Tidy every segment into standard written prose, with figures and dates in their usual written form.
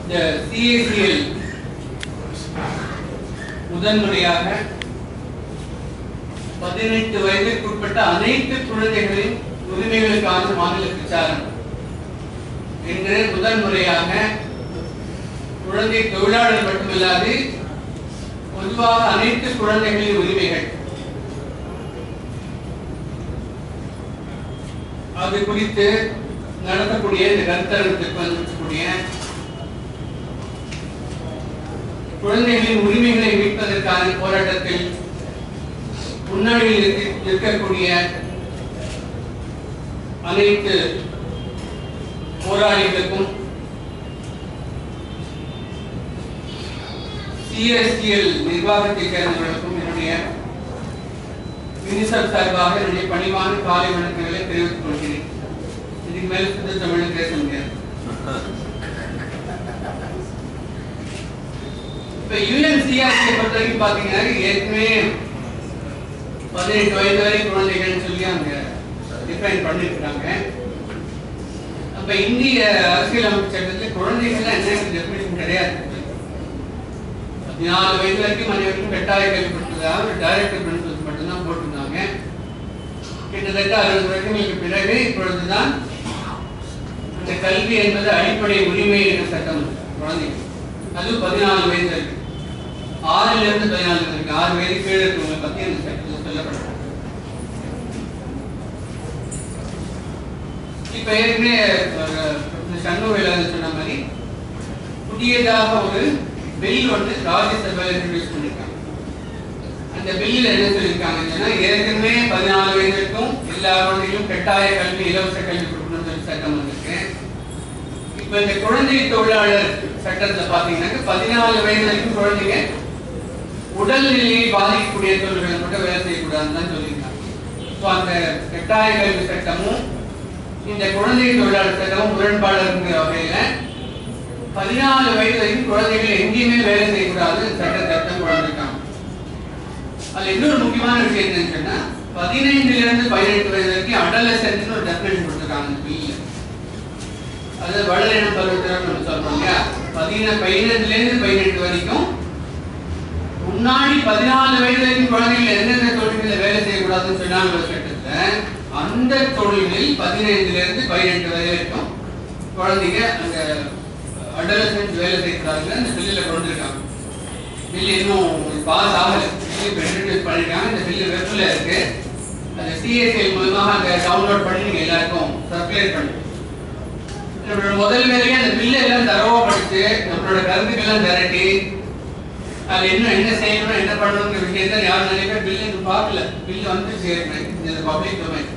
இந்த CACL முதன்முறையாக 18 வயதிற்குட்பட்ட அனைத்து குழந்தைகளின் உரிமைகளுக்கான மாநில பிரச்சாரம் என்கிற முதன்முறையாக குழந்தை தொழிலாளர் மட்டுமில்லாது பொதுவாக அனைத்து குழந்தைகளின் உரிமைகள் அது குறித்து நடத்தக்கூடிய இந்த கருத்தரங்கத்துக்கு வந்திருக்கக்கூடிய குழந்தைகளின் உரிமைகளை மீட்பதற்கான போராட்டத்தில் முன்னாடியில் இருக்கக்கூடிய அனைத்து போராளிகளுக்கும் CACL நிர்வாகத்தை சேர்ந்தவர்களுக்கும் என்னுடைய யூனிசெஃப் சார்பாக என்னுடைய பணிவான காலை வணக்கங்களை தெரிவித்துக் கொள்கிறேன். இதுக்கு மேல சுத்த தமிழ் பேச முடியாது. இப்ப UNCRC பொறுத்த வரைக்கும் பாத்தீங்கன்னா ஏற்கனவே 18 வயது வரை குழந்தைகள் சொல்லி அவங்க டிஃபைன் பண்ணிருக்காங்க. அப்ப இந்திய அரசியலமைப்பு சட்டத்தில் குழந்தைகள் என்ன டெஃபினிஷன் கிடையாது. 14 வயது வரைக்கும் அனைவருக்கும் கட்டாய கல்வி கொடுத்ததாக ஒரு டைரக்டர் பிரின்சிபல்ஸ் மட்டும்தான் போட்டிருந்தாங்க. கிட்டத்தட்ட 60 வருடங்களுக்கு பிறகு இப்பொழுதுதான் இந்த கல்வி என்பது அடிப்படை உரிமை என்ற சட்டம் குழந்தைகள் அது 14 வயது வரைக்கும் 6 இருந்து 14 வரைக்கும் 6 வயது கீழே இருக்கவங்களை பத்தி அந்த சட்டத்தில் சொல்லப்படுறது. இப்ப ஏற்கனவே சண்முகவேலன் சொன்ன மாதிரி புதியதாக ஒரு பில் ஒன்று ராஜ்யசபையில் இன்ட்ரோடியூஸ் பண்ணிருக்காங்க. அந்த பில்லில் என்ன சொல்லியிருக்காங்கன்னா ஏற்கனவே 14 வயதுக்கும் எல்லா குழந்தைகளும் கட்டாய கல்வி இலவச கல்வி கொடுக்கணும்னு சொல்லி சட்டம் வந்திருக்கு. இப்ப இந்த குழந்தை தொழிலாளர் சட்டத்துல பாத்தீங்கன்னா 14 வயது வரைக்கும் குழந்தைங்க உடல்நிலையை பாதிக்கக்கூடிய தொழில்களை மட்டும் வேலை செய்யக்கூடாதுன்னு தான் சொல்லியிருக்காங்க. ஸோ அந்த கட்டாய கல்வி சட்டமும் இந்த குழந்தை தொழிலாளர் சட்டமும் முரண்பாடு இருக்கிற வகையில 14 வயது வரைக்கும் குழந்தைகள் எங்கேயுமே வேலை செய்யக்கூடாது சட்டத்தை குழந்தைக்காங்க. அதுல இன்னொரு முக்கியமான விஷயம் என்னன்னு சொன்னா 15 இருந்து 18 வயது வரைக்கும் அடலசென்ட்னு ஒரு டெஃபினிஷன் கொடுத்துருக்காங்க இந்த பில்ல. அது வளரினம் பருவத்தினர் சொல்றோம் இல்லையா, 15 இருந்து 18 வரைக்கும் முன்னாடி 14 வயது வரைக்கும் குழந்தைகள் எந்தெந்த தொழில்களில் வேலை செய்யக்கூடாதுன்னு சொன்னாங்க ஒரு சட்டத்துல. அந்த தொழிலில் 15 இருந்து 18 வயது வரைக்கும் குழந்தைங்க அந்த அடலசென்ட் வேலை செய்யக்கூடாதுன்னு அந்த பில்லில் கொண்டு இருக்காங்க. பில் இன்னும் பாஸ் ஆகல, இன்ட்ரோடியூஸ் பண்ணிருக்காங்க. இந்த பில் வெப்ல இருக்கு. அந்த CACL மூலமாக அங்க டவுன்லோட் பண்ணி நீங்க எல்லாருக்கும் சர்க்குலேட் பண்ணுங்க. முதல் வேலையே அந்த பில்லை எல்லாம் தரவா படிச்சு நம்மளோட கருத்துக்கெல்லாம் திரட்டி அது என்ன செய்யணும் என்ன பண்ணணுங்கிற விஷயத்த யாரும் நிறைய பேர் பில் இன்னும் பார்க்கல. பில் வந்து சேர்க்கணும் இந்த பப்ளிக் டொமைன்.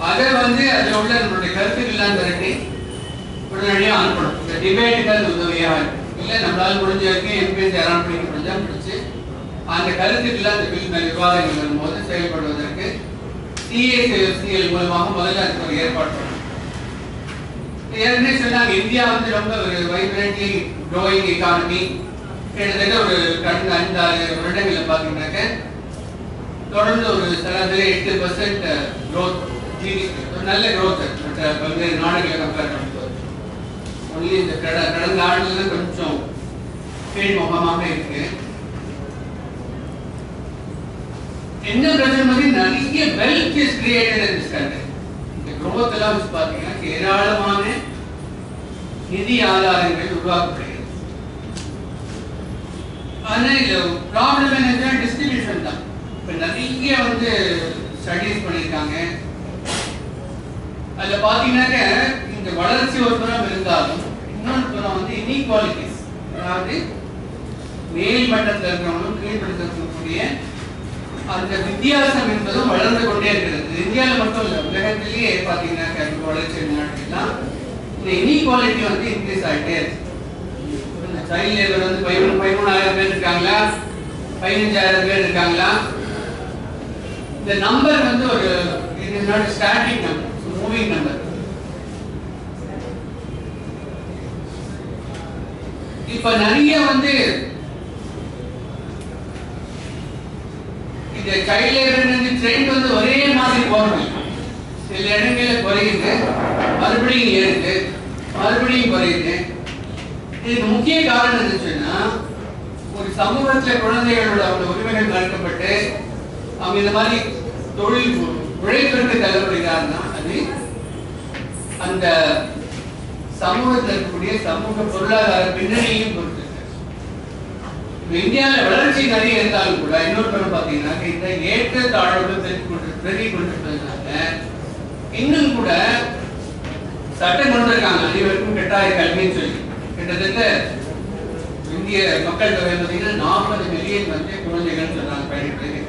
அதை அதுல உள்ள நம்மளுடைய கருத்துக்கெல்லாம் திரட்டி உடனடியாக அனுப்பணும். இந்த டிபேட்டுகள் உதவியாக இருக்கு. இல்லை நம்மளால முடிஞ்ச வரைக்கும் எம்பிஎஸ் யாராவது பிடிக்க முடிஞ்சா பிடிச்சு அந்த கருத்துக்கெல்லாம் அந்த பில் மேல் விவாதங்கள் வரும்போது செயல்படுவதற்கு CACL மூலமாக முதல்ல அதுக்கு ஒரு ஏற்பாடு பண்ணணும். ஏற்கனவே சொன்னாங்க இந்தியா ரொம்ப ஒரு வைப்ரண்ட்லி க்ரோயிங் எக்கானமி. கிட்டத்தட்ட ஒரு கடந்த 5-6 வருடங்களில் பார்த்தீங்கன்னாக்க தொடர்ந்து ஒரு சராசரி 8% growth GDP ஒரு நல்ல growth பல்வேறு நாடுகளை கம்பேர் பண்ணும்போது. ஒன்லி இந்த கடந்த ஆண்டுல கொஞ்சம் கீழ்முகமாக இருக்கு. என்ன பிரச்சனை மாதிரி நிறைய wealth is created in this country. இந்த growth எல்லாம் வச்சு பார்த்தீங்கன்னா ஏராளமான நிதி ஆதாரங்கள் உருவாக்கப்படுகிறது. ஆனால் இது ப்ராப்ளம் என்னன்னா டிஸ்ட்ரிபியூஷன் தான். இப்போ நிறைய ஸ்டடீஸ் பண்ணியிருக்காங்க. அதில் பார்த்தீங்கன்னாக்க இந்த வளர்ச்சி ஒரு புறம் இருந்தாலும் இன்னொரு புறம் இன்இக்வாலிட்டிஸ், அதாவது மேல் மட்டத்தில் இருக்கிறவங்களும் கீழ்மட்டத்தில் இருக்கக்கூடிய அந்த வித்தியாசம் என்பதும் வளர்ந்து கொண்டே இருக்கிறது. இந்தியாவில் மட்டும் இல்லை, உலகத்திலேயே பார்த்தீங்கன்னாக்க வளர்ச்சி நாட்டுலாம் இந்த இன்இக்வாலிட்டி இன்க்ரீஸ் ஆகிட்டே இருக்கு. சைல்ட் லேபர் 13,000 பேர் இருக்காங்களா, 15,000 பேர் இருக்காங்களா. இந்த நம்பர் ஒரு it is not static number, moving number. இப்ப நிறைய இந்த சைல்ட் லேபர் ட்ரெண்ட் ஒரே மாதிரி போறது. சில இடங்களில் குறையுது, மறுபடியும் ஏறுது, மறுபடியும் குறையுது. இதுக்கு முக்கிய காரணம் என்னச்சுன்னா, ஒரு சமூகத்துல குழந்தைகளோட அவங்க உரிமைகள் மறுக்கப்பட்டு அவங்க இந்த மாதிரி தொழில் உழைப்பிற்கு தள்ளப்படுகிறார்னா அது அந்த சமூகத்தில் இருக்கக்கூடிய சமூக பொருளாதார பின்னணியும் பொறுத்து. இந்தியாவில் வளர்ச்சி நிறைய இருந்தாலும் கூட இன்னொரு படம் பார்த்தீங்கன்னா இந்த ஏற்ற தாழ்வுகள் பெருகி கொண்டிருப்பதனால இன்னும் கூட சட்டம் கொண்டு இருக்காங்க அனைவருக்கும் கட்டாய கல்வின்னு சொல்லி. கிட்டத்தட்ட இந்திய மக்கள் தொகை பார்த்தீங்கன்னா 40 மில்லியன் வந்து குழந்தைகள் சொல்றாங்க பயணிக்கிறது.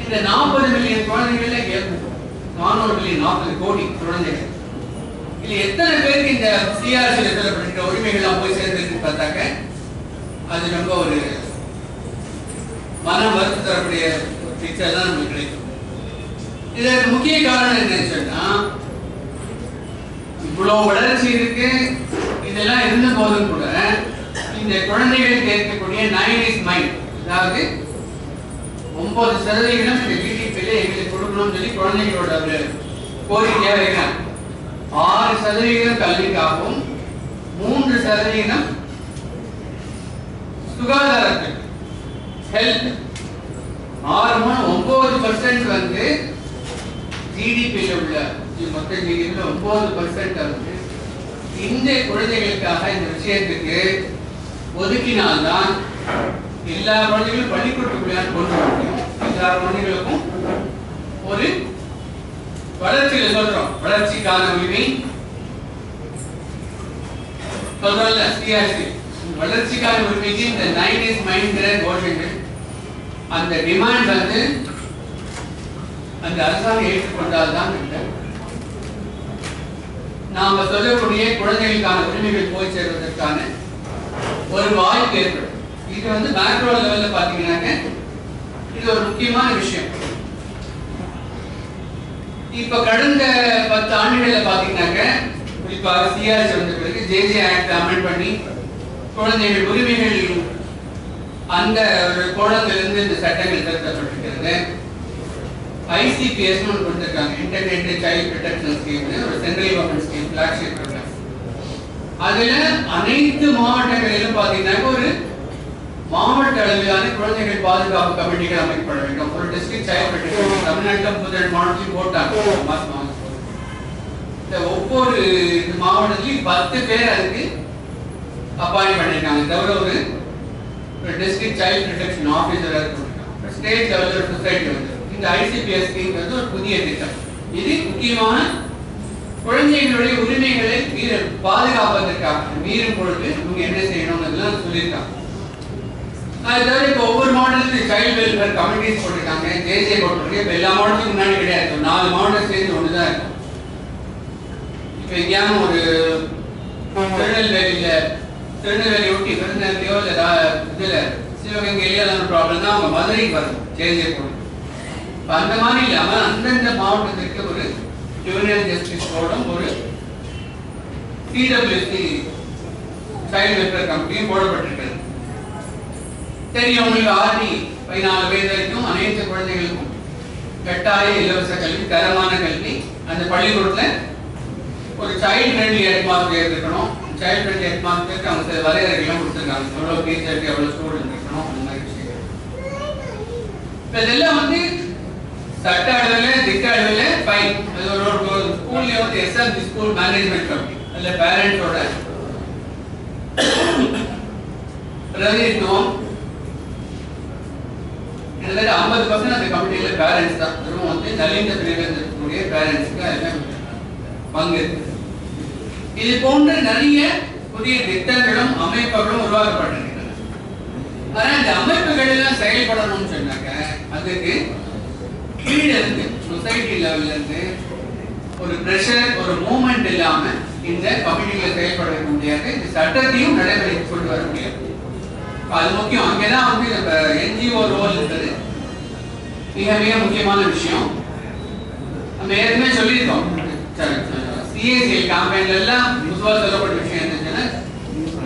இந்த 40 மில்லியன் குழந்தைகள்ல 400 மில்லியன் 40 கோடி குழந்தைகள். இது எத்தனை பேருக்கு இந்த சிஆர்சி சொல்லப்பட்ட உரிமைகள்லாம் போய் சேர்ந்துருக்கு பார்த்தாக்க அது ரொம்ப ஒரு மன வருத்த தரக்கூடிய ஒரு பிக்சர் தான் நமக்கு கிடைக்கும். இதற்கு முக்கிய காரணம் என்னன்னு சொன்னா, இவ்வளவு வளர்ச்சி இருக்கு, இதெல்லாம் இருந்த போதும் கூட இந்த குழந்தைகளுக்கு இருக்கக்கூடிய 9 is mind, அதாவது 9% இந்த GDP-ல எங்களுக்கு கொடுக்கணும்னு சொல்லி குழந்தைகளோட ஒரு கோரிக்கையா வைக்கிறாங்க. 6% கல்விக்காகவும் 3% சுகாதாரத்துக்கு ஹெல்த், 9% வந்து ஜிடிபியில் உள்ள மொத்த ஜிடிபியில் 9% வந்து இந்த குழந்தைகளுக்காக இந்த விஷயத்துக்கு ஒதுக்கினால்தான் எல்லா குழந்தைகளும் பள்ளிக்கூடத்துக்குள்ள கொண்டு வர முடியும். எல்லா குழந்தைகளுக்கும் ஒரு வளர்ச்சியில சொல்றோம், வளர்ச்சிக்கான உரிமை சொல்றோம்ல சிஆர்சி, வளர்ச்சிக்கான உரிமைக்கு இந்த 9 is mind கோஷங்கள் அந்த டிமாண்ட் வந்து அந்த அரசாங்கம் ஏற்றுக்கொண்டால் தான் நாம சொல்லக்கூடிய குழந்தைகளுக்கான உரிமைகள் போய் சேர்வதற்கான ஒரு வாய்ப்பு ஏற்படும். இது வந்து மேக்ரோ லெவல்ல பாத்தீங்கன்னாக்க இது ஒரு முக்கியமான விஷயம். இப்ப கடந்த 10 ஆண்டுகள்ல பாத்தீங்கன்னாக்க குறிப்பாக சிஆர்சி வந்த பிறகு ஜேஜே ஆக்ட் அமெண்ட் பண்ணி குழந்தைகள் உரிமைகள் அந்த ஒரு கோணத்திலிருந்து இந்த சட்டங்கள் திருத்தப்பட்டிருக்கிறது. ஐசிபிஎஸ் கொடுத்திருக்காங்க, இன்டகிரேட்டட் சைல்ட் ப்ரொடெக்ஷன் ஸ்கீம், ஒரு central government scheme, flagship programme. அதுல அனைத்து மாவட்டங்களிலும் பாத்தீங்கன்னா ஒரு மாவட்ட அளவிலான குழந்தைகள் பாதுகாப்பு கமிட்டிகள் அமைக்கப்பட வேண்டும். ஒரு டிஸ்ட்ரிக்ட் சைல்ட் ப்ரொடெக்ஷன் தமிழ்நாட்டில் முதல் மாவட்டத்தில் போட்டாங்க. இந்த ஒவ்வொரு மாவட்டத்திலையும் 10 பேர் அதுக்கு அப்பாயிண்ட் பண்ணிருக்காங்க. தவிர ஒரு டிஸ்ட்ரிக்ட் சைல்ட் ப்ரொடெக்ஷன் ஆபீசர் இருக்காங்க. ஸ்டேட் லெவலில் சொசைட்டி வந்து இந்த ஐசிபிஎஸ் ஸ்கீம் வந்து ஒரு புதிய திட்டம். இது முக்கியமான குழந்தைகளுடைய உரிமைகளை பாதுகாப்பதற்காக மீறும் பொழுது இவங்க என்ன செய்யணும்னு சொல்லியிருக்காங்க. அது தவிர இப்போ ஒவ்வொரு மாவட்டத்திலும் சைல்ட் வெல்ஃபேர் கமிட்டிஸ் போட்டிருக்காங்க, ஜேஜே போட்டிருக்கு. இப்போ எல்லா மாவட்டத்துக்கும் முன்னாடி கிடையாது, 4 மாவட்டம் சேர்ந்து ஒண்ணுதான் இருக்கும். இப்போ எங்கேயாம ஒரு திருநெல்வேலி ஒட்டி திருநெல்வேலியோ இல்லை இதுல சிவகங்கையிலோ அந்த ப்ராப்ளம் தான் அவங்க மதுரைக்கு வரும் ஜேஜே போட்டு. அந்த மாதிரி இல்லாம அந்தந்த மாவட்டத்திற்கு ஒரு ஜுவனல் ஜஸ்டிஸ் போர்டும் ஒரு சிடபிள்யூசி சைல்ட் வெல்ஃபேர் கமிட்டியும் போடப்பட்டிருக்கிறது. தெரியும் உங்களுக்கு, ஆர்டி 14 வயது வரைக்கும் அனைத்து குழந்தைகளுக்கும் கட்டாய இலவச கல்வி, தரமான கல்வி. அந்த பள்ளிக்கூடத்துல ஒரு சைல்ட் ஃப்ரெண்ட்லி அட்மாஸ்பியர் இருக்கணும். சைல்ட் ஃப்ரெண்ட்லி அட்மாஸ்பியருக்கு அவங்க சில வரையறைகள்லாம் கொடுத்துருக்காங்க, எவ்வளவு டீச்சருக்கு எவ்வளவு ஸ்டூடெண்ட் இருக்கணும், அந்த மாதிரி விஷயங்கள். இதெல்லாம் வந்து சட்ட அளவில் திட்ட அளவில் ஃபைன். அது ஒரு ஸ்கூல்ல வந்து எஸ்எம்சி ஸ்கூல் மேனேஜ்மெண்ட் கமிட்டி, அதுல பேரண்ட்ஸோட பிரதிநிதித்துவம் கிட்டத்தட்ட 50% அந்த கமிட்டியில பேரண்ட்ஸ் தான். அதுவும் வந்து நலிந்த பிரிவில் இருக்கக்கூடிய பேரண்ட்ஸுக்கு அதெல்லாம் பங்கு இருக்கு. இது போன்ற நிறைய புதிய திட்டங்களும் அமைப்புகளும் உருவாக்கப்பட்டிருக்கின்றன. ஆனா இந்த அமைப்புகள் எல்லாம் செயல்படணும்னு சொன்னாங்க அதுக்கு கீழே இருந்து சொசைட்டி லெவல்ல இருந்து ஒரு பிரஷர், ஒரு மூவ்மெண்ட் இல்லாம இந்த கமிட்டிகளை செயல்பட முடியாது. இந்த சட்டத்தையும் நடைமுறைக்கு கொண்டு வர முடியாது. அது முக்கியம். அங்கேதான் வந்து நம்ம என்ஜிஓ ரோல் இருக்குது, மிக மிக முக்கியமான விஷயம். நம்ம ஏற்கனவே சொல்லியிருக்கோம், சிஏசிஎல் கேம்பெயின்ல எல்லாம் பொதுவாக சொல்லப்பட்ட விஷயம் என்னன்னா,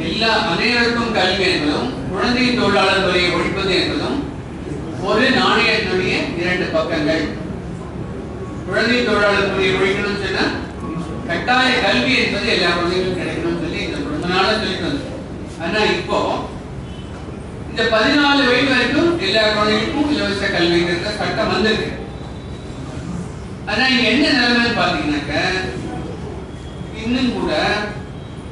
எல்லா அனைவருக்கும் கல்வி என்பதும் குழந்தை தொழிலாளர் தொகையை ஒழிப்பது என்பதும் ஒரு நாணயத்தினுடைய 2 பக்கங்கள். குழந்தை தொழிலாளர் தொகையை ஒழிக்கணும்னு சொன்னா கட்டாய கல்வி என்பது எல்லா குழந்தைகளுக்கும் கிடைக்கணும்னு சொல்லி இந்த ரொம்ப நாளா சொல்லிட்டு வந்து இந்த 14 வயது வரைக்கும் எல்லா குழந்தைகளுக்கும் இலவச கல்விங்கிற சட்டம் வந்திருக்கு. ஆனா இங்க என்ன நிலைமைன்னு பாத்தீங்கன்னாக்க இன்னும் கூட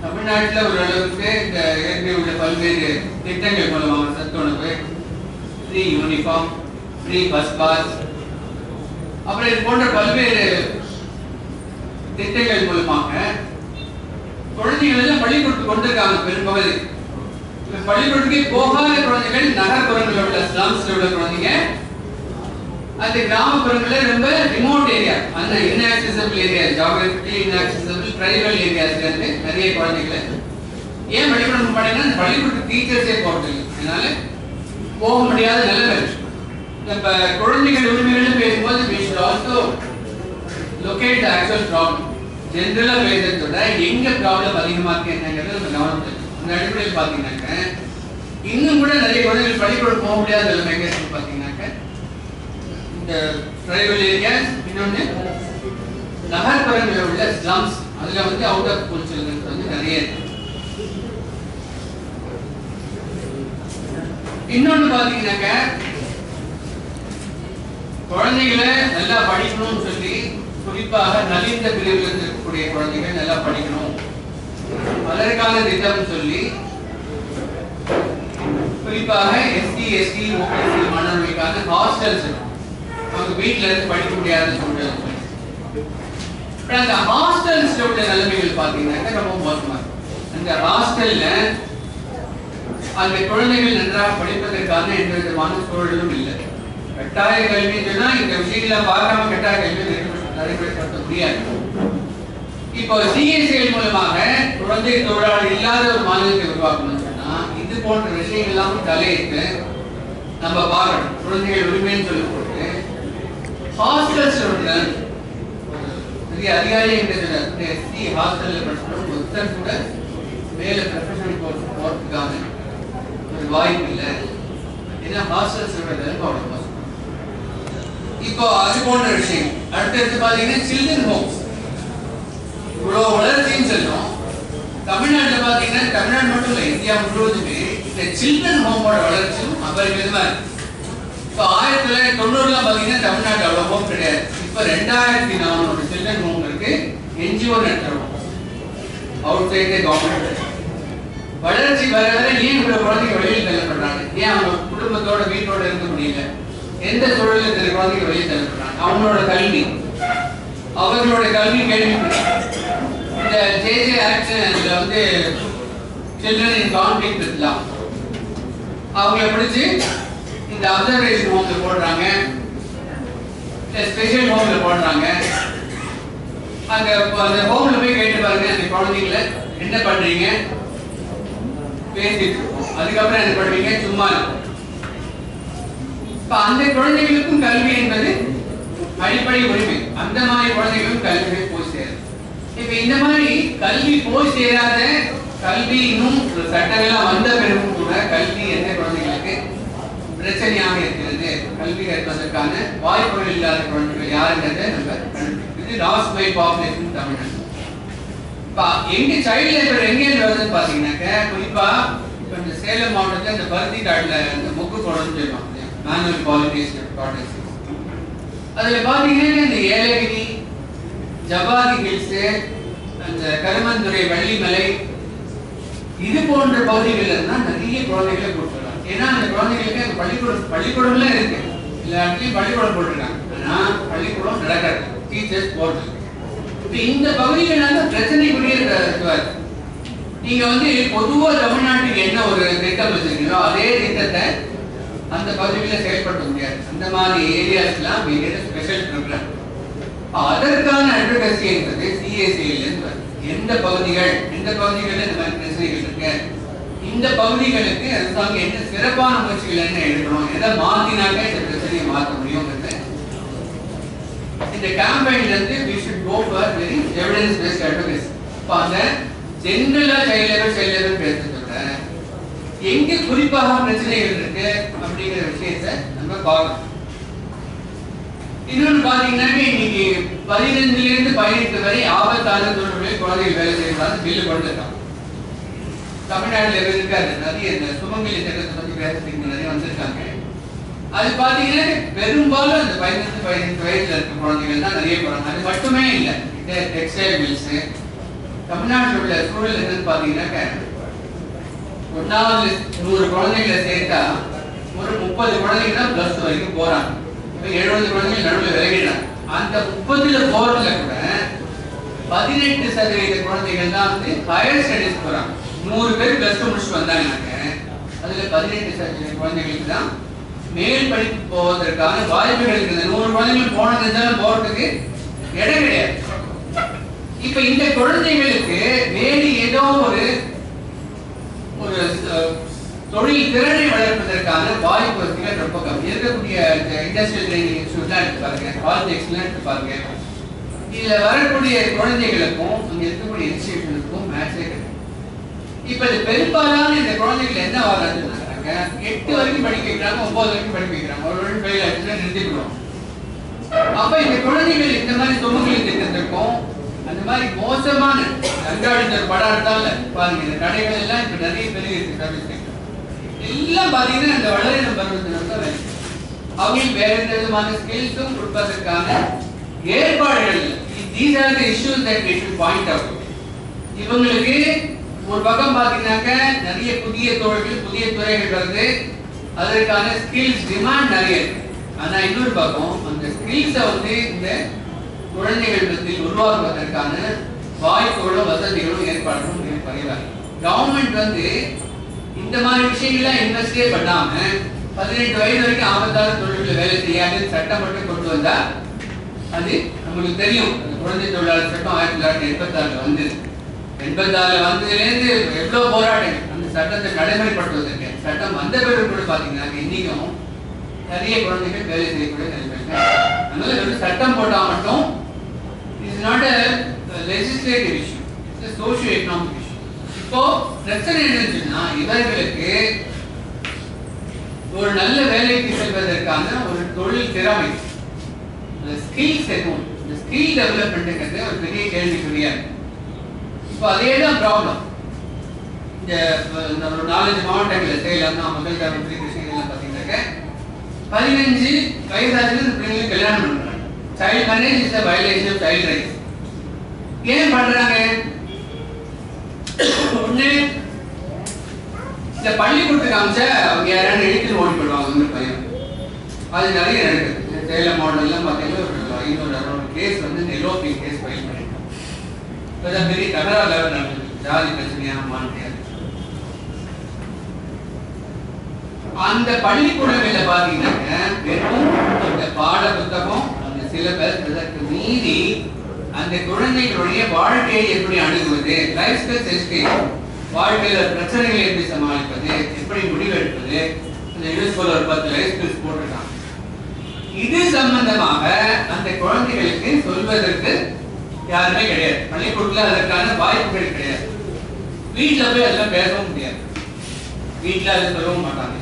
தமிழ்நாட்டில் ஓரளவுக்கு இந்த ஏற்கனவே உள்ள பல்வேறு திட்டங்கள் மூலமாக சத்துணவு, free uniform, free bus pass, அப்புறம் இது போன்ற பல்வேறு திட்டங்கள் மூலமாக குழந்தைகள் எல்லாம் பள்ளிக்கூடத்துக்கு கொண்டிருக்காங்க. பெரும்பகுதி பள்ளிக்கூடத்துக்கு போகாத குழந்தைகள் நகர்ப்புறங்களில் உள்ள ஸ்லம்ஸ்ல உள்ள குழந்தைங்க, அந்த கிராமப்புறங்களில் ரொம்ப ரிமோட் ஏரியா, அந்த inaccessible area, geographically inaccessible tribal ஏரியாஸ்ல இருந்து நிறைய குழந்தைகளை ஏன் பள்ளிக்கூடம் பண்ணீங்கன்னா அந்த பள்ளிக்கூடத்து டீச்சர்ஸே போகிறது, அதனால போக முடியாத நிலைமை. இப்ப குழந்தைகள் உரிமைகள் பேசும்போது we should also locate the actual problem. ஜெனரலா பேசுறத விட எங்க ப்ராப்ளம் அதிகமா இருக்கு என்னங்கிறது நம்ம கவனிக்கணும். அந்த அடிப்படையில் பாத்தீங்கன்னாக்க இன்னும் கூட நிறைய குழந்தைகள் பள்ளிக்கூடம் போக முடியாத நிலைமை எங்க இருக்கு பாத்தீங்கன்னாக்க இந்த ட்ரைபல் ஏரியாஸ், இன்னொன்னு நகர்ப்புறங்களில் உள்ள ஸ்லம்ஸ், அதுல வந்து அவுட் ஆஃப் ஸ்கூல் சில்ட்ரன்ஸ் வந்து நிறைய இருக்கு. இன்னொன்னு பாத்தீங்கன்னாக்க குழந்தைகளை நல்லா படிக்கணும்னு சொல்லி குறிப்பாக நலிந்த பிரிவில் இருக்கக்கூடிய குழந்தைகள் நல்லா படிக்கணும் அதற்கான திட்டம் சொல்லி குறிப்பாக எஸ்டி எஸ்டி ஓபிசி மாணவர்களுக்கான ஹாஸ்டல்ஸ் அவங்க வீட்டில இருந்து படிக்க முடியாத சூழ்நிலை. அந்த ஹாஸ்டல்ஸ்ல உள்ள நிலைமைகள் பாத்தீங்கன்னா ரொம்ப மோசமா இருக்கும். அந்த ஹாஸ்டல்ல அந்த குழந்தைகள் நன்றாக படிப்பதற்கான எந்த விதமான சூழலும் இல்லை. கட்டாய கல்வி சொன்னா இந்த விஷயங்களை பார்க்காம கட்டாய கல்வி நடைமுறைப்படுத்த முடியாது. இப்போ சிஎஸ்ஐ மூலமாக குழந்தை தொழிலாளர் இல்லாத ஒரு மாநிலத்தை உருவாக்கணும்னு சொன்னா இது போன்ற விஷயங்கள் எல்லாம் தலையிட்டு நம்ம பார்க்கணும். குழந்தைகள் உரிமைன்னு சொல்லி போட்டு ஹாஸ்டல்ஸ்ல உள்ள பெரிய அதிகாரி என்று எஸ்சி ஹாஸ்டல்ல படிச்சோம் ஒருத்தர் கூட மேல ப்ரொஃபஷனல் கோர்ஸ் போறதுக்கான ஒரு வாய்ப்பு இல்லை. ஏன்னா ஹாஸ்டல்ஸ் அவ்வளவு மோசம். இப்போ அது போன்ற விஷயம். அடுத்தடுத்து பாத்தீங்கன்னா சில்ட்ரன் ஹோம்ஸ் இவ்வளவு வளர்ச்சின்னு சொல்லும். தமிழ்நாட்டில் பாத்தீங்கன்னா தமிழ்நாடு மட்டும் இல்லை இந்தியா முழுவதுமே இந்த சில்ட்ரன் ஹோமோட வளர்ச்சியும் அபரிமிதமா இருக்கு. இப்போ 1990 பாத்தீங்கன்னா தமிழ்நாட்டில் அவ்வளவு ஹோம் கிடையாது. இப்போ 2400 சில்ட்ரன் ஹோம் இருக்கு. என்ஜிஓ நடத்துறோம் அவுட் சைட் கவர்மெண்ட். வளர்ச்சி வர வர ஏன் இவ்வளவு குழந்தைங்க வெளியில் தள்ளப்படுறாங்க? ஏன் அவங்க குடும்பத்தோட வீட்டோட இருக்க முடியல? எந்த சூழலில் இந்த குழந்தைங்க வெளியே தள்ளப்படுறாங்க? அவங்களோட கல்வி, அவர்களோட கல்வி கேள்வி. இந்த ஜேஜே ஆக்ஷன்ல வந்து சில்ட்ரன் இன் கான்ஃப்ளிக்ட் வித் லா அவங்களை பிடிச்சி இந்த அப்சர்வேஷன் ஹோம்ல போடுறாங்க, ஸ்பெஷல் ஹோம்ல போடுறாங்க. அந்த ஹோம்ல போய் கேட்டு பாருங்க அந்த குழந்தைங்களை என்ன பண்றீங்க பேசிட்டு இருக்கோம். அதுக்கப்புறம் என்ன பண்ணுவீங்க? சும்மா இருக்கும். இப்ப அந்த குழந்தைகளுக்கும் கல்வி என்பது அடிப்படை உரிமை. அந்த மாதிரி குழந்தைகளுக்கும் கல்வி போய் சேரும். இப்ப இந்த மாதிரி கல்வி போய் சேராத கல்வி இன்னும் சட்டங்கள்லாம் வந்த பிறகும் கூட கல்வி எந்த குழந்தைகளுக்கு பிரச்சனையாக இருக்கிறது, கல்வி கற்பதற்கான வாய்ப்புகள் இல்லாத குழந்தைகள் யாருன்றதை நம்ம கண்டுபிடிக்கிறது. Last by population Tamil Nadu. எங்க சைல்ட் லேபர் எங்க வருதுன்னு பாத்தீங்கன்னாக்க குறிப்பா இப்ப இந்த சேலம் மாவட்டத்துல இந்த பருத்தி காட்டுல இந்த முக்கு போடணும்னு சொல்லுவாங்க, மேனுவல் பாலிடிக்ஸ் ப்ராடக்ட்ஸ். அதுல பாத்தீங்கன்னா இந்த ஏலகிரி, ஜவாதி ஹில்ஸ், அந்த கருமந்துறை, வள்ளிமலை இது போன்ற பகுதிகள் இருந்தால் நிறைய குழந்தைகளை போட்டுருக்காங்க. ஏன்னா அந்த குழந்தைகளுக்கு அந்த பள்ளிக்கூடம்லாம் இருக்கு, எல்லா இடத்துலயும் பள்ளிக்கூடம் போட்டிருக்காங்க. ஆனா பள்ளிக்கூடம் நடக்காது, டீச்சர்ஸ் போடுறது. இந்த பகுதிகளால பிரச்சனைக்குரிய நீங்க வந்து பொதுவா தமிழ்நாட்டுக்கு என்ன ஒரு திட்டம் வச்சிருக்கீங்களோ அதே திட்டத்தை அந்த பகுதிகளில் செயல்படுத்த முடியாது. அந்த மாதிரி ஏரியாஸ்லாம் ஸ்பெஷல் ப்ரோக்ராம். அதற்கான அட்வொகசி என்பது சிஎஸ்ஐல எந்த பகுதிகளில் இந்த மாதிரி பிரச்சனைகள் இருக்கு, இந்த பகுதிகளுக்கு அரசாங்கம் என்ன சிறப்பான முயற்சிகள் என்ன எடுக்கணும், எதை மாத்தினாக்க இந்த பிரச்சனையை மாற்ற முடியும்ங்கிறது இந்த கேம்பெயின்ல இருந்து we should go for very evidence based advocacy. அந்த ஜெனரலா சைல்ட் லேபர் பேசுறத எங்க குறிப்பாக பிரச்சனைகள் இருக்கு அப்படிங்கிற விஷயத்தை நம்ம பார்க்கணும். இன்னொன்று பாத்தீங்கன்னா இன்னைக்கு 15 இருந்து 18 வரை ஆபத்தான தொழில்களில் குழந்தைகள் வேலை செய்யக்கூடாது பில்லு கொண்டிருக்காங்க. தமிழ்நாடுல இருக்காரு நிறைய இந்த சுமங்கலி திட்டத்தை பத்தி பேசுறதுக்கு நிறைய வந்திருக்காங்க. அது பாத்தீங்கன்னா பெரும்பாலும் அந்த 15 வயதுல இருக்க குழந்தைகள் தான் நிறைய போறாங்க. அது மட்டுமே இல்லை, இந்த டெக்ஸ்டைல் மில்ஸ் தமிழ்நாட்டில் உள்ள சூழல் என்னன்னு பாத்தீங்கன்னாக்க 1வது 100 குழந்தைகளை சேர்த்தா ஒரு 30 குழந்தைங்க தான் +2 வரைக்கும் போறாங்க. இப்ப 70 குழந்தைகள் நடுவில் விலகிடுறாங்க. அந்த 30ல போறதுல கூட 18% குழந்தைகள் தான் வந்து ஹையர் ஸ்டடீஸ் போறாங்க. 100 பேர் +2 முடிச்சுட்டு வந்தாங்கன்னாக்க அதுல 18% குழந்தைகளுக்கு தான் மேல் படிப்பு போவதற்கான வாய்ப்புகள் இருக்குது. 100 குழந்தைகள் போனதுனால போறதுக்கு இடம் கிடையாது. இப்ப இந்த குழந்தைகளுக்கு வேறு ஏதோ ஒரு தொழில் திறனை வளர்ப்பதற்கான வாய்ப்பு ரொம்ப கம்மி. இருக்கக்கூடிய இண்டஸ்ட்ரியல் ட்ரைனிங் இன்ஸ்டிடியூட்லாம் எடுத்து பாருங்க, பாலிடெக்னிக்லாம் எடுத்து பாருங்க. இதுல வரக்கூடிய குழந்தைகளுக்கும் அங்க இருக்கக்கூடிய இன்ஸ்டிடியூஷனுக்கும் மேட்சே கிடையாது. இப்ப இது பெரும்பாலான இந்த குழந்தைகள் என்ன வராதுன்னாங்க 8 வரைக்கும் படிக்க வைக்கிறாங்க, 9 வரைக்கும் படிக்க வைக்கிறாங்க. ஒரு ஃபெயில் ஆச்சுன்னா நிறுத்திடுவோம். அப்ப இந்த குழந்தைகள் இந்த மாதிரி சுமங்கலி திட்டத்திற்கும் அந்த மாதிரி மோசமான அங்காடி படம் எடுத்தால பாருங்க, இந்த கடைகள் எல்லாம் இப்ப நிறைய பெரிய இருக்கு. எல்லாம் பாத்தீங்கன்னா இந்த வளரின பருவத்தினர் தான் வேலை. அவங்களுக்கு வேற எந்த விதமான ஸ்கில்ஸும் கொடுப்பதற்கான ஏற்பாடுகள் இல்லை. These are the issues that we should point out. இவங்களுக்கு ஒரு பக்கம் பாத்தீங்கன்னாக்க நிறைய புதிய தொழில்கள் புதிய துறைகள் வருது, அதற்கான ஸ்கில்ஸ் டிமாண்ட் நிறைய இருக்கு. ஆனா இன்னொரு பக்கம் அந்த ஸ்கில்ஸை வந்து இந்த குழந்தைகள் மத்தியில் உருவாக்குவதற்கான வாய்ப்புகளும் வசதிகளும் ஏற்பாடுகளும் மிக குறைவாக. கவர்மெண்ட் வந்து இந்த மாதிரி விஷயங்கள்லாம் இன்வெஸ்டே பண்ணாம 18 வயது வரைக்கும் ஆபத்தான தொழில்களில் வேலை செய்யாது சட்டம் மட்டும் கொண்டு வந்தா அது நம்மளுக்கு தெரியும். குழந்தை தொழிலாளர் சட்டம் 1986 வந்தது. 86 வந்ததுலேருந்து எவ்வளவு போராட்டம் அந்த சட்டத்தை நடைமுறைப்படுத்துவதற்கு. சட்டம் வந்த பிறகு கூட பாத்தீங்கன்னா இன்னைக்கும் நிறைய குழந்தைகள் வேலை செய்யக்கூடிய நிலைமை. அதனால ஒரு சட்டம் போட்டா மட்டும் is not a legislative issue, it's a socio-economic issue. இப்போ பிரச்சனை என்னன்னா இவர்களுக்கு ஒரு நல்ல வேலைக்கு செல்வதற்கான ஒரு தொழில் திறமை ஸ்கில்ஸ் எதுவும் இந்த ஸ்கில் டெவலப்மெண்ட்ங்கிறது ஒரு பெரிய கேள்விக்குறியா இருக்கு. இப்போ அதே தான் ப்ராப்ளம். இந்த ஒரு 4-5 மாவட்டங்களில் சேலம், நாமக்கல், தருமபுரி, கிருஷ்ணகிரிலாம் பார்த்தீங்கன்னாக்க 15 வயசாச்சு இந்த பிள்ளைங்களுக்கு கல்யாணம் பண்றாங்க. Child marriage is a violation of child rights. ஏன் பண்றாங்க? ஒண்ணு இந்த பள்ளிக்கூடத்துக்கு காமிச்சா அவங்க யாராவது எடுத்து ஓடி போடுவாங்க வந்து பையன். அது நிறைய நடக்குது. சேலம் மாவட்டம்லாம் பார்த்தீங்கன்னா ஒரு 500-600 கேஸ் வந்து இந்த எலோபிங் கேஸ் ஃபைல் பண்ணிருக்காங்க. இப்போதான் பெரிய தகராறு லெவல் நடக்குது. ஜாதி பிரச்சனையா மாநில அந்த பள்ளிக்கூடங்கள்ல பாத்தீங்கன்னாக்க வெறும் அந்த பாட புத்தகம் அந்த சிலபஸ் அதற்கு மீறி அந்த குழந்தைகளுடைய வாழ்க்கையை எப்படி அணுகுவது, லைஃப் ஸ்கில்ஸ் எஜுகேஷன், வாழ்க்கையில பிரச்சனைகளை எப்படி சமாளிப்பது, எப்படி முடிவெடுப்பது, அந்த யூனிஸ்கோல ஒரு 10 லைஃப் ஸ்கில்ஸ் போட்டிருக்காங்க. இது சம்பந்தமாக அந்த குழந்தைகளுக்கு சொல்வதற்கு யாருமே கிடையாது. பள்ளிக்கூடத்துல அதற்கான வாய்ப்புகள் கிடையாது. வீட்டுல போய் அதெல்லாம் பேசவும் முடியாது. வீட்டுல அதை சொல்லவும் மாட்டாங்க.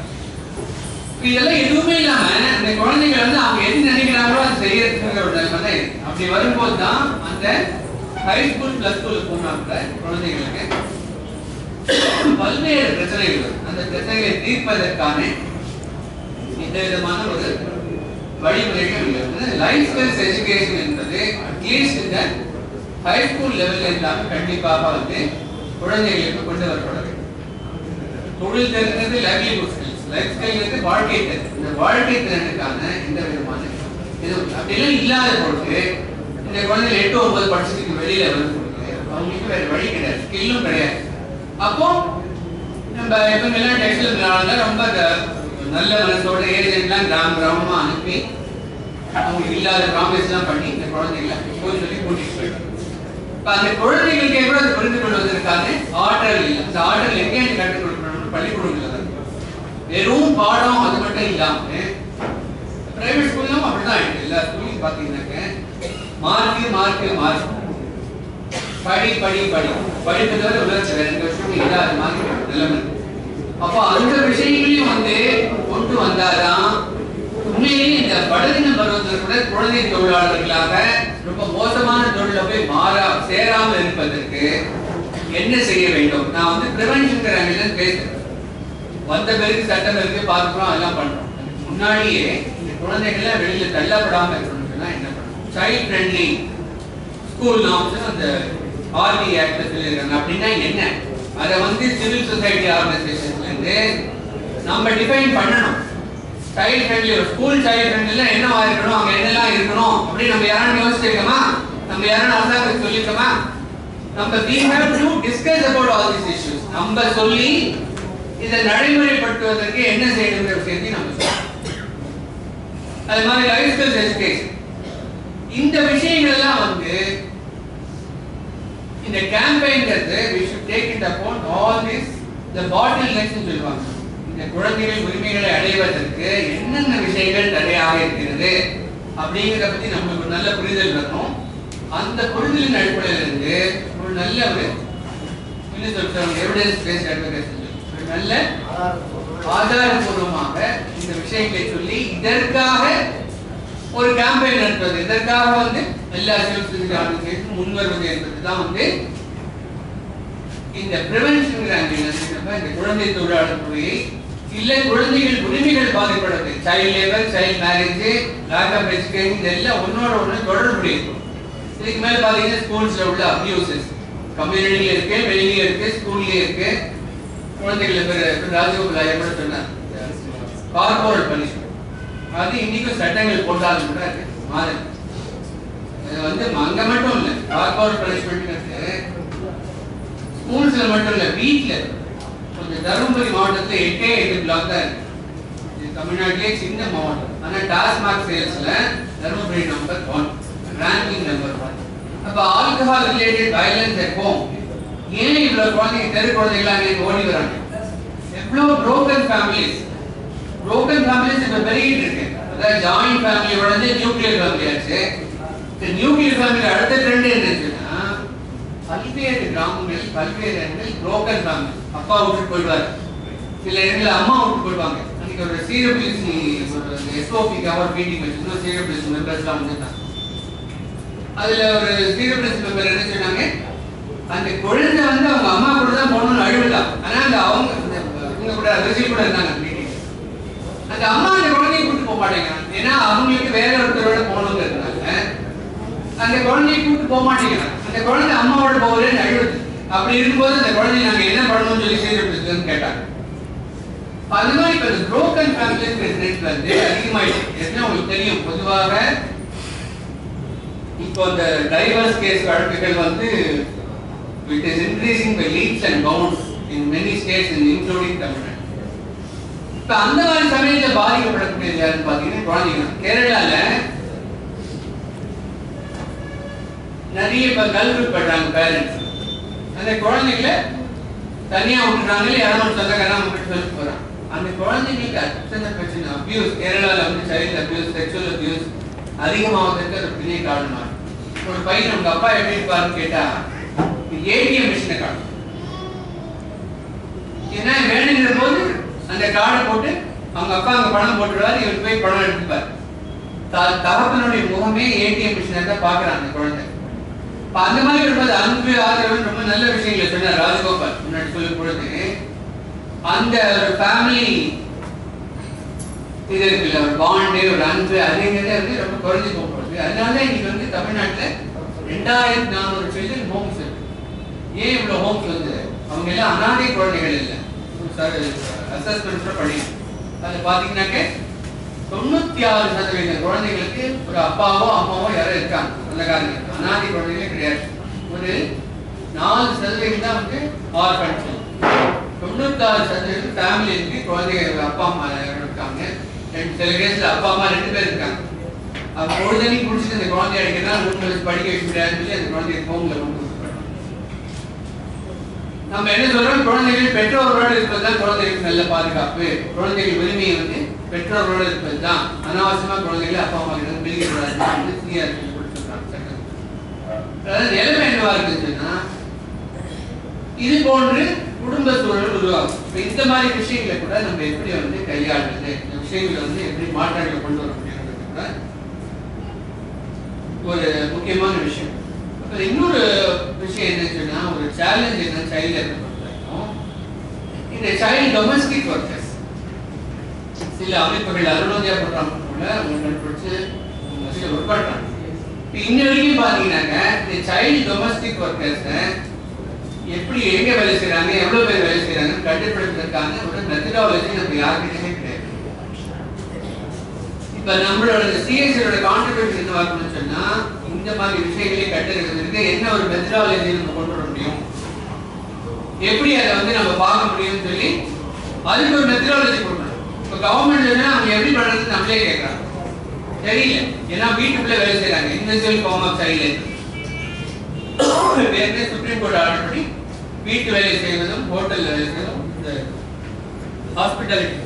இதெல்லாம் எதுவுமே இல்லாம அந்த குழந்தைகள் வந்து அவங்க எது நினைக்கிறாங்களோ அது செய்யறதுக்கு ஒரு நிலைமை தான் இருக்கு. அப்படி வரும்போது தான் அந்த ஹை ஸ்கூல் பிளஸ் ஸ்கூல்ல போனா கூட குழந்தைகளுக்கு பல்வேறு பிரச்சனைகள் அந்த பிரச்சனைகளை தீர்ப்பதற்கான இந்த விதமான ஒரு வழிமுறைகள் இல்லை. லைஃப் ஸ்கில்ஸ் எஜுகேஷன் என்பது அட்லீஸ்ட் இந்த ஹை ஸ்கூல் லெவல்ல இல்லாம கண்டிப்பாக வந்து குழந்தைகளுக்கு கொண்டு வரப்பட வேண்டும். தொழில் தெரிஞ்சது லைவ்லிஹுட் ஸ்கில்ஸ், லைஃப் ஸ்கில்ங்கிறது வாழ்க்கை திறன். இந்த வாழ்க்கை திறனுக்கான எந்த விதமான இது அப்படிலாம் இல்லாத பொழுது இந்த குழந்தைகள் 8-9 படிச்சுட்டு வெளியில வந்து அவங்களுக்கு வேற வழி கிடையாது, ஸ்கில்லும் கிடையாது. அப்போ நம்ம எப்பெல்லாம் டெக்ஸ்டைல் ரொம்ப நல்ல மனசோட ஏஜென்ட்லாம் கிராமமா அனுப்பி அவங்களுக்கு இல்லாத ப்ராமிஸ்லாம் பண்ணி இந்த குழந்தைகளை போய் சொல்லி கூட்டிட்டு போயிடும். அந்த குழந்தைகளுக்கு எப்படி அதை புரிந்து கொள்வதற்கான ஆற்றல் இல்லை. அந்த ஆற்றல் எங்கே கற்றுக் கொடுக்கணும்னு பள்ளிக்கூடங்கள்ல தான். வெறும் பாடம் அது மட்டும் இல்லாம பிரைவேட் ஸ்கூல்லும் அப்படிதான் ஆயிடுச்சு. எல்லா ஸ்கூலையும் பாத்தீங்கன்னாக்க மார்க் படி படிப்பதோட உலர்ச்சி வேற 2 வருஷம் இல்லாத மாதிரி நிலைமை. அப்போ அந்த விஷயங்களையும் வந்து கொண்டு வந்தாதான் உண்மையிலேயே இந்த வளரின பருவத்தில் கூட குழந்தை தொழிலாளர்களாக ரொம்ப மோசமான தொழில போய் சேராமல் இருப்பதற்கு என்ன செய்ய வேண்டும்? நான் வந்து பிரிவென்ஷன்ங்கிற ஆங்கிள் பேசுறேன். வந்த பிறகு சட்டம் இருக்கு, பார்க்கிறோம், எல்லாம் பண்றோம். முன்னாடியே இந்த குழந்தைகள்லாம் வெளியில தள்ளப்படாம இருக்கணும்னா என்ன பண்ணணும்? சைல்ட் ஃப்ரெண்ட்லி ஸ்கூல் நார்ம்ஸ் அந்த ஆர்டி ஆக்ட்ல சொல்லியிருக்காங்க. அப்படின்னா என்ன? அதை சிவில் சொசைட்டி ஆர்கனைசேஷன்ல இருந்து நம்ம டிஃபைன் பண்ணணும். சைல்ட் ஃப்ரெண்ட்லி ஒரு ஸ்கூல் சைல்ட் ஃப்ரெண்ட்லினா என்னவா இருக்கணும், அங்க என்னெல்லாம் இருக்கணும் அப்படி நம்ம யாரும் யோசிச்சிருக்கோமா? நம்ம யாரும் அரசாங்கத்துக்கு சொல்லியிருக்கோமா? நம்ம we have to discuss about all these issues. நம்ம சொல்லி இதை நடைமுறைப்படுத்துவதற்கு என்ன செய்யணுங்கிற விஷயத்தை நம்ம சொல்லணும். அது மாதிரி லைஃப் ஸ்கில்ஸ் எஜுகேஷன், இந்த விஷயங்கள் எல்லாம் இந்த கேம்பெயின்ங்கிறது we should take into account all this the bottlenecks ன்னு சொல்லுவாங்க. இந்த குழந்தைகள் உரிமைகளை அடைவதற்கு என்னென்ன விஷயங்கள் தடையாக இருக்கிறது அப்படிங்கிறத பத்தி நம்மளுக்கு ஒரு நல்ல புரிதல் வரணும். அந்த புரிதலின் அடிப்படையில் இருந்து ஒரு நல்ல ஒரு எவிடன்ஸ் பேஸ்ட் அட்வொகேசி, ஒரு நல்ல ஆதாரபூர்வமாக இந்த விஷயங்களை சொல்லி இதற்காக ஒரு கேம்பெயின் நடத்துவது, இதற்காக எல்லா சிவில் ஆர்கனைசேஷனும் முன்வருவது என்பதுதான் இந்த பிரிவென்ஷன் இந்த குழந்தை தொழிலாளர் துறையை இல்ல குழந்தைகள் உரிமைகள் பாதிப்படுறது, child labour, child marriage, lack of education, இதெல்லாம் ஒன்னோட ஒன்று தொடர்புடையது. இதுக்கு மேல பாத்தீங்கன்னா ஸ்கூல்ஸ்ல உள்ள அபியூசஸ் கம்யூனிட்டில இருக்கு, வெளியில இருக்கு, ஸ்கூல்ல இருக்கு. குழந்தைகள் ராஜகோபால் ஐயா கூட சொன்னார் கார்போரல் பனிஷ்மெண்ட், அது இன்னைக்கும் சட்டங்கள் போட்டாலும் கூட இருக்கு மாதிரி. அது அங்க மட்டும் இல்ல, கார்போரல் பனிஷ்மெண்ட் ஸ்கூல்ஸ்ல மட்டும் இல்ல, வீட்ல கொஞ்சம் தருமபுரி மாவட்டத்துல 8 பிளாக் தான் இருக்கு. தமிழ்நாட்டிலே சின்ன மாவட்டம், ஆனா டாஸ்மாக் சேல்ஸ்ல தருமபுரி நம்பர் 1, ரேங்கிங் நம்பர் 1. அப்ப alcohol related violence at home, ஏன் இவ்வளவு குழந்தைங்க தெரு குழந்தைகளா ஓடி வராங்க? எவ்வளவு broken families இப்ப பெருகிட்டு இருக்கு. அதாவது ஜாயிண்ட் ஃபேமிலி உடனே நியூக்ளியர் ஃபேமிலி ஆச்சு. இந்த நியூக்ளியர் ஃபேமிலி அடுத்த ட்ரெண்ட் என்னன்னா பல்வேறு கிராமங்கள், பல்வேறு இடங்கள் broken family. அப்பா விட்டு போயிடுவாரு, சில இடங்களில் அம்மா விட்டு போயிடுவாங்க. அன்னைக்கு ஒரு சீரபிலிசி ஒரு எஸ்ஓபிக்காக ஒரு மீட்டிங் வச்சிருந்தோம், சீரபிலிசி மெம்பர்ஸ்லாம் வந்துட்டாங்க. அதுல ஒரு சீரபிலிசி மெம்பர் என்ன சொன்னாங்க, அந்த குழந்தை அவங்க அம்மா கூட தான் போகணும்னு அழுவலாம், ஆனா அந்த அவங்க இவங்க கூட ரிசீவ் கூட இருந்தாங்க மீட்டிங். அந்த அம்மா அந்த குழந்தையை கூட்டு போக மாட்டேங்கிறாங்க, ஏன்னா அவங்களுக்கு வேற ஒருத்தரோட போகணுங்கிறதுனால அந்த குழந்தையை கூட்டு போக மாட்டேங்கிறாங்க. அந்த குழந்தை அம்மாவோட போகிறேன்னு அழுவுது. அப்படி இருக்கும்போது அந்த குழந்தைய நாங்க என்ன பண்ணணும்னு சொல்லி சீரபிலிசின்னு கேட்டாங்க. அது மாதிரி இப்ப இந்த broken families ட்ரெண்ட் அதிகமாயிடுச்சு. ஏன்னா உங்களுக்கு தெரியும், பொதுவாக இப்போ இந்த டைவர்ஸ் கேஸ் வழக்குகள் it is increasing by leaps and bounds in many states including Tamil Nadu. இப்ப அந்த மாதிரி சமயத்துல பாதிக்கப்படக்கூடியது யாருன்னு பாத்தீங்கன்னா குழந்தைங்க. கேரளால நிறைய இப்ப கல்விப்படுறாங்க பேரண்ட்ஸ், அந்த குழந்தைகளை தனியா விட்டுறாங்க, யாரும் சொந்தக்காரங்க விட்டு சொல்லிட்டு போறாங்க. அந்த குழந்தைங்களுக்கு அத்தனை பிரச்சனை, அபியூஸ், கேரளால சைல்ட் அபியூஸ், செக்ஷுவல் அபியூஸ் அதிகமாவதற்கு ஒரு பெரிய காரணமா இருக்கு. ஒரு பையன் உங்க அப்பா எப்படி இருப்பாருன்னு கேட்டா ஏடிஎம் மிஷினை காணும், ஏன்னா வேணுங்கிற போது அந்த கார்டை போட்டு அவங்க அப்பா அங்க பணம் போட்டுடுவாரு, இவர் போய் பணம் எடுத்துப்பாரு. தகப்பனுடைய முகமே ஏடிஎம் மிஷினை தான் பாக்குறான் அந்த குழந்தை. அந்த மாதிரி இருக்கும்போது அன்பு, ஆதரவு ரொம்ப நல்ல விஷயங்களை சொன்னார் ராஜகோபால் முன்னாடி சொல்லும் பொழுது. அந்த ஒரு ஃபேமிலி இது இருக்குல்ல, ஒரு பாண்டு, ஒரு அன்பு, அதுங்கிறது ரொம்ப குறைஞ்சு போகிறது. அதனால இன்னைக்கு தமிழ்நாட்டில் 2400 சில்ட்ரன் ஹோம்ஸ் இருக்கு. ஏன் இவ்வளவு ஹோம்ஸ் அவங்க எல்லாம் அனாதை குழந்தைகள் இல்லை. அசஸ்மெண்ட் கூட பண்ணி அது பாத்தீங்கன்னாக்க 96% குழந்தைகளுக்கு ஒரு அப்பாவோ அம்மாவோ யாரோ இருக்காங்க, சொந்தக்காரங்க. அனாதை குழந்தைகளே கிடையாது. ஒரு 4% தான் ஆர்ஃபன்ஸ். 96% ஃபேமிலி இருக்கு, குழந்தைங்க அப்பா அம்மா இருக்காங்க. சில கேஸ்ல அப்பா அம்மா 2 பேர் இருக்காங்க. அவங்க பொழுதனி குடிச்சிட்டு அந்த குழந்தைய அடிக்கிறதுனால உங்களுக்கு படிக்க வைக்க முடியாதுன்னு சொல்லி அந்த குழந்தைய ஹோம்ல கொண்டு போய் நம்ம என்ன சொல்றோம், குழந்தைகள் பெற்றோர்களோடு இருப்பதுதான் குழந்தைகளுக்கு நல்ல பாதுகாப்பு, குழந்தைகள் உரிமையை பெற்றோர்களோடு இருப்பதுதான், அனாவசியமா குழந்தைகளை அப்பா அம்மா கிட்ட பிரிக்கக்கூடாது ஃப்ரீயா இருக்கு சொல்றாங்க. அதாவது நிலைமை என்னவா இருக்குன்னா இது போன்று குடும்ப சூழல் உருவாகும். இந்த மாதிரி விஷயங்களை கூட நம்ம எப்படி கையாளுறது, இந்த விஷயங்களை எப்படி மாற்றங்களை கொண்டு வர முடியுங்கிறது ஒரு முக்கியமான விஷயம். இன்னொரு விஷயம் என்ன சொன்னா, ஒரு சேலஞ்ச் என்ன சைல்ட் லேபர் பொறுத்தவரைக்கும் இந்த சைல்ட் டொமஸ்டிக் ஒர்க்கர்ஸ் சில அமைப்புகள் அருணோதயா ப்ரோக்ராம் கூட உங்களுக்கு பிடிச்சி ஒர்க் பண்றாங்க. இன்ன வரைக்கும் பாத்தீங்கன்னாக்க இந்த சைல்ட் டொமஸ்டிக் ஒர்க்கர்ஸை எப்படி எங்க வேலை செய்யறாங்க, எவ்வளவு பேர் வேலை செய்யறாங்கன்னு கண்டுபிடிப்பதற்கான ஒரு மெத்தடாலஜி நம்ம யாருக்கிட்டயுமே கிடையாது. இப்ப நம்மளோட சிஎஸ்சியோட கான்ட்ரிபியூஷன் என்ன வரணும்னு சொன்னா, இந்த மாதிரி விஷயங்களை கட்டறிவதற்கு என்ன ஒரு மெத்தடாலஜி நம்ம கொண்டு வர முடியும், எப்படி அதை வந்து நம்ம பார்க்க முடியும்னு சொல்லி அதுக்கு ஒரு மெத்தடாலஜி கொடுக்கணும். இப்ப கவர்மெண்ட்ல அவங்க எப்படி பண்றது நம்மளே கேட்கறாங்க, தெரியல. ஏன்னா வீட்டுக்குள்ள வேலை செய்யறாங்க, இன்வெஸ்ட்மெண்ட் ஃபார்ம் ஆஃப் சைல்ட் வேறு சுப்ரீம் கோர்ட் ஆர்டர் படி வீட்டு வேலை செய்வதும் ஹோட்டல் வேலை செய்வதும் ஹாஸ்பிட்டாலிட்டி